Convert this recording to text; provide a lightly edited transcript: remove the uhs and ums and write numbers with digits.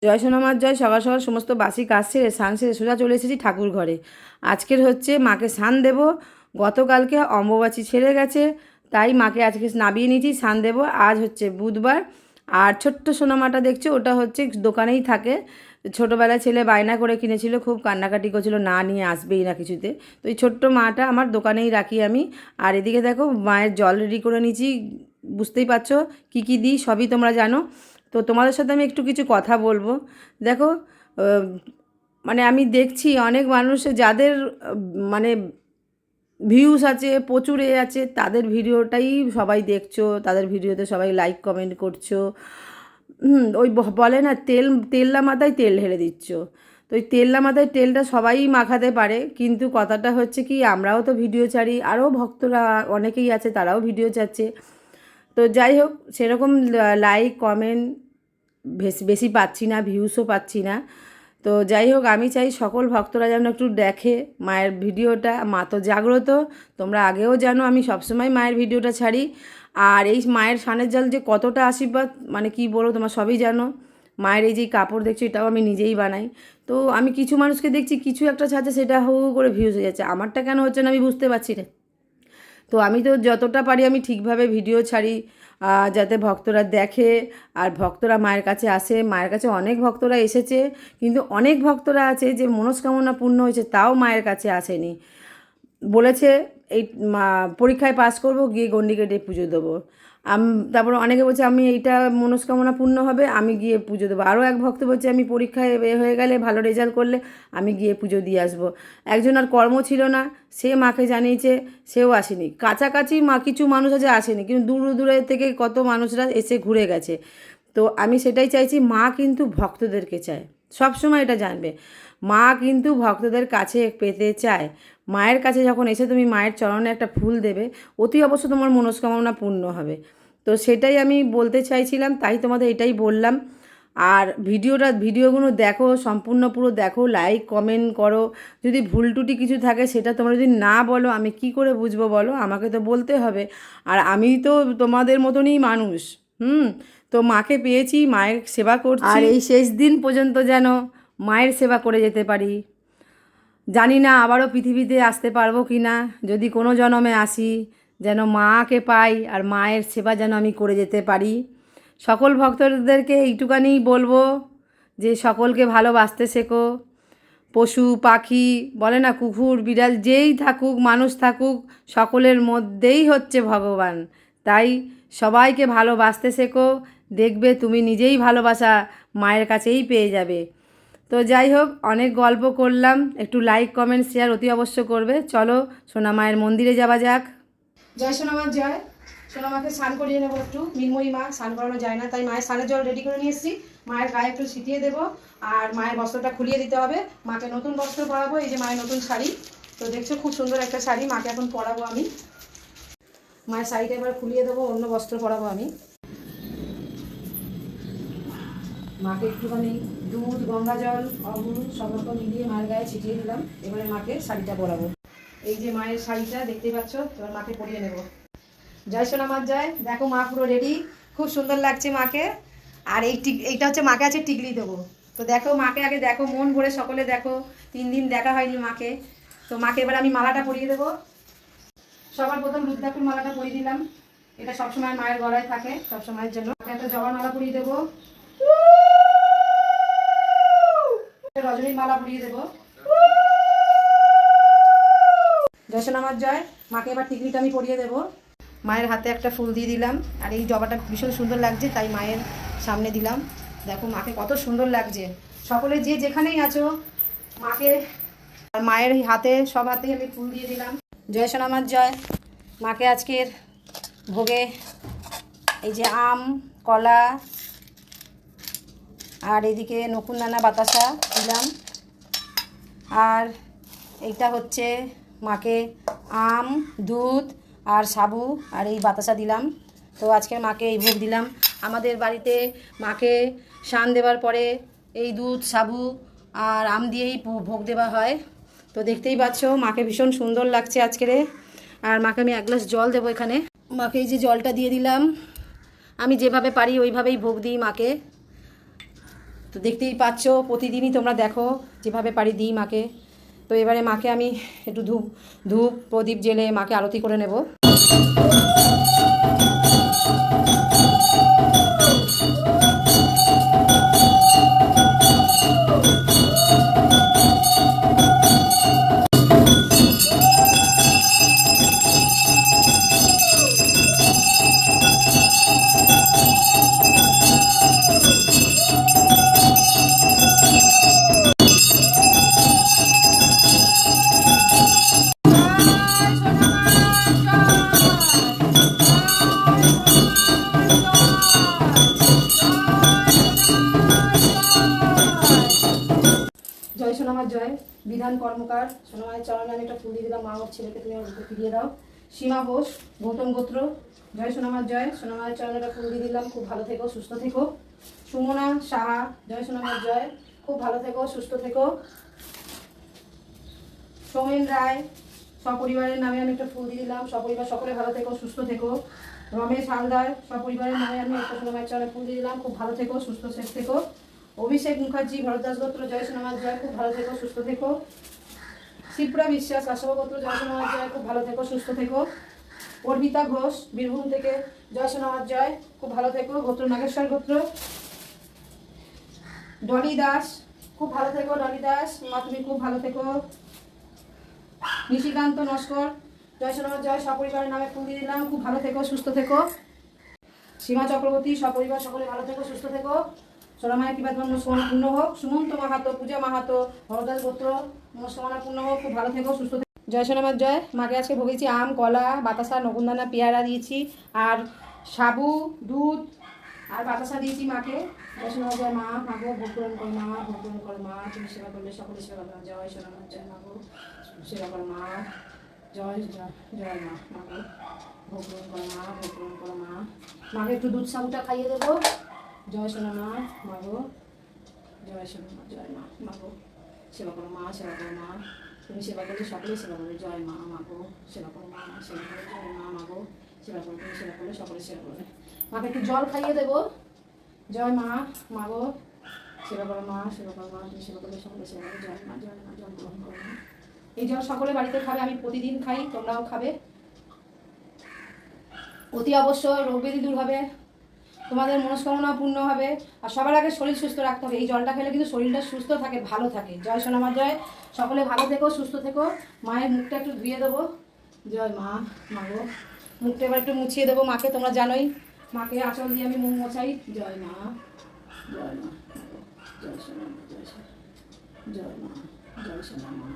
জয় সোনামার জয়। সকাল সকাল সমস্ত বাসি কাজ সেরে স্নান সেরে সোজা চলে এসেছি ঠাকুর ঘরে। আজকের হচ্ছে মাকে স্নান দেবো। গতকালকে অম্বুবাচী ছেড়ে গেছে, তাই মাকে আজকে নাবিয়ে নিয়েছি, স্নান দেবো। আজ হচ্ছে বুধবার। আর ছোট্ট সোনামাটা দেখছো, ওটা হচ্ছে দোকানেই থাকে। ছোটোবেলায় ছেলে বায়না করে কিনেছিল, খুব কান্নাকাটি করছিল, না নিয়ে আসবেই না কিছুতে। তো এই ছোট্ট মাটা আমার দোকানেই রাখি আমি। আর এদিকে দেখো মায়ের জল রেডি করে নিয়েছি। বুঝতেই পারছো কী কী দিই, সবই তোমরা জানো। তো তোমাদের সাথে আমি একটু কিছু কথা বলবো। দেখো, আহ, মানে আমি দেখছি অনেক মানুষ যাদের মানে ভিউস আছে প্রচুর, আছে, তাদের ভিডিওটাই সবাই দেখছো, তাদের ভিডিওতে সবাই লাইক কমেন্ট করছো। ওই বলে না, তেললা মাথায় তেল ঢেলে দিচ্ছ। তো ওই তেললা মাথায় তেলটা সবাই মাখাতে পারে, কিন্তু কথাটা হচ্ছে কি, আমরাও তো ভিডিও ছাড়ি, আরও ভক্তরা অনেকেই আছে তারাও ভিডিও ছাড়ছে। তো যাই হোক, সেরকম লাইক কমেন্ট বেশি বেশি পাচ্ছি না, ভিউসও পাচ্ছি না। তো যাই হোক, আমি চাই সকল ভক্তরা যেন একটু দেখে মায়ের ভিডিওটা। মা তো জাগ্রত, তোমরা আগেও জানো আমি সবসময় মায়ের ভিডিওটা ছাড়ি। আর এই মায়ের সানের জল যে কতটা আশীর্বাদ, মানে কি বলবো, তোমরা সবই জানো। মায়ের এই যে কাপড় দেখছো, এটাও আমি নিজেই বানাই। তো আমি কিছু মানুষকে দেখছি কিছু একটা ছাড়ছে, সেটা হু হু করে ভিউজ হয়ে যাচ্ছে, আমারটা কেন হচ্ছে না আমি বুঝতে পারছি না। তো আমি তো যতটা পারি আমি ঠিকভাবে ভিডিও ছাড়ি, যাতে ভক্তরা দেখে আর ভক্তরা মায়ের কাছে আসে। মায়ের কাছে অনেক ভক্তরা এসেছে, কিন্তু অনেক ভক্তরা আছে যে মনস্কামনা পূর্ণ হয়েছে তাও মায়ের কাছে আসেনি। বলেছে এই পরীক্ষায় পাস করব, গিয়ে গণ্ডি কেটে পুজো দেবো। তারপর অনেকে বলছে আমি এইটা মনস্কামনা পূর্ণ হবে, আমি গিয়ে পুজো দেবো। আরও এক ভক্ত বলছে আমি পরীক্ষায় হয়ে গেলে, ভালো রেজাল্ট করলে আমি গিয়ে পুজো দিয়ে আসবো। একজন আর কর্ম ছিল না, সে মাকে জানিয়েছে, সেও আসেনি। কাছাকাছি কিছু মানুষ আছে আসেনি, কিন্তু দূর দূরে থেকে কত মানুষরা এসে ঘুরে গেছে। তো আমি সেটাই চাইছি, মা কিন্তু ভক্তদেরকে চায়, সবসময় এটা জানবে। মা কিন্তু ভক্তদের কাছে পেতে চায়। মায়ের কাছে যখন এসে তুমি মায়ের চরণে একটা ফুল দেবে, অতি অবশ্য তোমার মনস্কামনা পূর্ণ হবে। তো সেটাই আমি বলতে চাইছিলাম, তাই তোমাদের এটাই বললাম। আর ভিডিওগুলো দেখো, সম্পূর্ণ পুরো দেখো, লাইক কমেন্ট করো। যদি ভুল টুটি কিছু থাকে সেটা তোমরা যদি না বলো, আমি কি করে বুঝবো বলো? আমাকে তো বলতে হবে। আর আমি তো তোমাদের মতনই মানুষ। তো মাকে পেয়েছি, মায়ের সেবা করছি, আর এই শেষ দিন পর্যন্ত যেন মায়ের সেবা করে যেতে পারি। জানি না আবারও পৃথিবীতে আসতে পারবো কি না, যদি কোনো জন্মে আসি যেন মাকে পাই আর মায়ের সেবা যেন আমি করে যেতে পারি। সকল ভক্তদেরকে এইটুকানি বলবো যে সকলকে ভালোবাসতে শেখো। পশু পাখি বলে না, কুকুর বিড়াল যেই থাকুক, মানুষ থাকুক, সকলের মধ্যেই হচ্ছে ভগবান। তাই সবাইকে ভালোবাসতে শেখো, দেখবে তুমি নিজেই ভালোবাসা মায়ের কাছেই পেয়ে যাবে। তো যাই হোক, অনেক গল্প করলাম, একটু লাইক কমেন্ট শেয়ার অতি অবশ্য করবে। চলো সোনা মায়ের মন্দিরে যাওয়া যাক। জয় সোনামার জয়। সোনামাকে স্নান করিয়ে নেবো একটু, মৃন্ময়ী মা স্নান করানো যায় না, তাই মায়ের স্নানের জল রেডি করে নিয়ে এসেছি। মায়ের গায়ে একটু ছিটিয়ে দেবো, আর মায়ের বস্ত্রটা খুলিয়ে দিতে হবে। মাকে নতুন বস্ত্র পরাবো, এই যে মায়ের নতুন শাড়ি। তো দেখছো খুব সুন্দর একটা শাড়ি, মাকে এখন পরাবো আমি। মায়ের শাড়িটা এবার খুলিয়ে দেবো, অন্য বস্ত্র পরাবো আমি। মাকে একটুখানি দুধ, গঙ্গা জল, অগুর সব রকম মিলিয়ে মায়ের গায়ে ছিটিয়ে দিলাম। এবারে মাকে শাড়িটা পরাবো। এই যে মায়ের শাড়িটা দেখতেই পাচ্ছ, এবার মাকে পরিয়ে নেব। জয় সোনামার জয়। দেখো মা পুরো রেডি, খুব সুন্দর লাগছে মাকে। আর এইটা হচ্ছে মাকে আছে টিকলি দেবো। তো দেখো মাকে আগে দেখো, মন ভরে সকলে দেখো, 3 দিন দেখা হয়নি মাকে। তো মাকে এবার আমি মালাটা পরিয়ে দেবো। সবার প্রথম রুদ্রাক্ষর মালাটা পরিয়ে দিলাম, এটা সবসময় মায়ের গলায় থাকে সবসময়ের জন্য। একটা জবার মালা পরিয়ে দেবো, রজনীর মালা পরিয়ে দেবো। জয় সোনামার জয়। মাকে এবার টিকলিটা আমি পরিয়ে দেবো। মায়ের হাতে একটা ফুল দিয়ে দিলাম, আর এই জবাটা ভীষণ সুন্দর লাগছে তাই মায়ের সামনে দিলাম। দেখো মাকে কত সুন্দর লাগছে। সকলে যে যেখানেই আছো মাকে, আর মায়ের হাতে সব হাতেই আমি ফুল দিয়ে দিলাম। জয় সোনামার জয়। মাকে আজকের ভোগে এই যে আম, কলা, আর এদিকে নকুনদানা বাতাসা দিলাম। আর এইটা হচ্ছে মাকে আম, দুধ আর সাবু আর এই বাতাসা দিলাম। তো আজকের মাকে এই ভোগ দিলাম। আমাদের বাড়িতে মাকে স্নান দেওয়ার পরে এই দুধ, সাবু আর আম দিয়েই ভোগ দেওয়া হয়। তো দেখতেই পাচ্ছ মাকে ভীষণ সুন্দর লাগছে আজকের। আর মাকে আমি 1 গ্লাস জল দেবো এখানে। মাকে এই যে জলটা দিয়ে দিলাম। আমি যেভাবে পারি ওইভাবেই ভোগ দিই মাকে। তো দেখতেই পাচ্ছ প্রতিদিনই তোমরা দেখো যেভাবে পারি দিই মাকে। তো এবারে মাকে আমি একটু ধূপ ধূপ প্রদীপ জেলে মাকে আরতি করে নেব। জয় সোনামার জয়। বিধান কর্মকার সোনামায়ের চরণে আমি একটা ফুল দিয়ে দিলাম। মা ওর ছেলেকে তুমি আমার ফিরিয়ে দাও। সীমা ঘোষ গৌতম গোত্র। জয় সোনামার জয়। সোনামায়ের চরণে একটা ফুল দিয়ে দিলাম। খুব ভালো থেকো, সুস্থ থেকো। সুমনা সাহা। জয় সোনামার জয়। খুব ভালো থেকো, সুস্থ থেকো। সোমেন রায় সপরিবারের নামে আমি একটা ফুল দিয়ে দিলাম। সপরিবার সকলে ভালো থেকো, সুস্থ থেকো। রমেশ হালদার সপরিবারের নামে আমি একটা সোনামায়ের চরণে ফুল দিয়ে দিলাম। খুব ভালো থেকো, সুস্থ শেষ থেকো। অভিষেক মুখার্জি ভরদ্বাস গোত্র। জয় সোনামার জয়। খুব ভালো থেকো, সুস্থ থেকো। শিপ্রা বিশ্বাস কাশ্যপ গোত্র। জয় সোনামার জয়। খুব ভালো থেকো, সুস্থ থেকো। অর্পিতা ঘোষ বীরভূম থেকে। জয় সোনামার জয়। খুব ভালো থেকো। গোত্র নাগেশ্বর গোত্র। ডলি দাস খুব ভালো থেকো। ডলি দাস মা তুমি খুব ভালো থেকো। নিশিকান্ত নস্কর। জয় সোনামার জয়। সপরিবারের নামে ফুল দিয়ে দিলাম। খুব ভালো থেকো, সুস্থ থেকো। সীমা চক্রবর্তী সপরিবার সকলে ভালো থেকো, সুস্থ থেকো। সোনামায়ের কৃপা তোমার মনস্কামনা পূর্ণ হোক। সুমন্ত মাহাতো, পূজা মাহাতো ভরদাস গোত্র। মনস্কামনা পূর্ণ হোক। খুব ভালো থেকো, সুস্থ থেকো। জয় সোনামার জয়। মাকে আজকে ভোগেছি আম, কলা, বাতাসা, নকুনদানা, পেয়ারা দিয়েছি আর সাবু, দুধ আর বাতাসা দিয়েছি মাকে। জয় সোনামার জয়। মা মাগো ভোগ পূরণ করো। মা ভোগ পূরণ করো। মা তুমি সেবা করলে সকলে সেবা করো। জয় সোনামার জয়। মাগো সেবা করো। মা জয় জয় জয়। মা মাগো ভোগ পূরণ করো। মা ভোগ পূরণ করো। মা মাকে একটু দুধ সাবুটা খাইয়ে দেবো। জয় সোনামা মাগো। জয় সোনামা জয়। মা মাগো সেবা করো। মা সেবা করো। মা তুমি সেবা করলে সকলে সেবা করবে। জয় মা মাগো সেবা করো। মা সেবা করো। জয় মা মাগো সেবা করো। তুমি সেবা করলে সকলে সেবা করবে। মাকে একটু জল খাইয়ে দেবো। জয় মা মাগো সেবা করো। মা সেবা করো। মা তুমি সেবা করলে সকলে সেবা করবে। জয় মা জয় মা। জল গ্রহণ করো। এই জল সকলে বাড়িতে খাবে। আমি প্রতিদিন খাই, তোমরাও খাবে। অতি অবশ্যই রোগ ব্যাধি দূর হবে, তোমাদের মনস্কামনা পূর্ণ হবে। আর সবার আগে শরীর সুস্থ রাখতে হবে। এই জলটা খেলে কিন্তু শরীরটা সুস্থ থাকে, ভালো থাকে। জয় সোনামার জয়। সকলে ভালো থেকো, সুস্থ থেকো। মায়ের মুখটা একটু ধুয়ে দেবো। জয় মা মাগো। মুখটা এবার একটু মুছিয়ে দেবো মাকে। তোমরা জানোই মাকে আঁচল দিয়ে আমি মুখ মোছাই। জয় মা জয় মা। জয় সোনামা জয় সোনা। জয় মা জয় সোনামা।